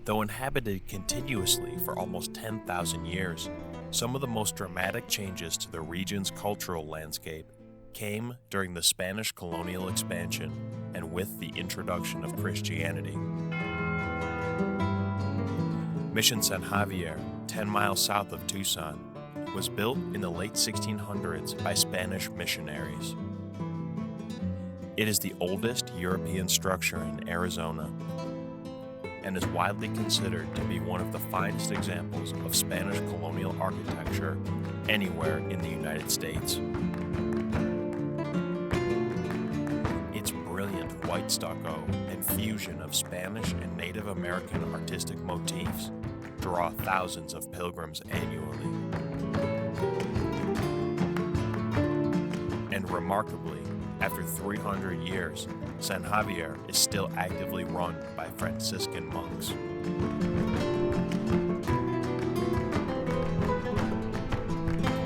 Though inhabited continuously for almost 10,000 years, some of the most dramatic changes to the region's cultural landscape came during the Spanish colonial expansion and with the introduction of Christianity. Mission San Xavier, 10 miles south of Tucson, was built in the late 1600s by Spanish missionaries. It is the oldest European structure in Arizona and is widely considered to be one of the finest examples of Spanish colonial architecture anywhere in the United States. Its brilliant white stucco and fusion of Spanish and Native American artistic motifs draw thousands of pilgrims annually. And remarkably, after 300 years, San Xavier is still actively run by Franciscan monks.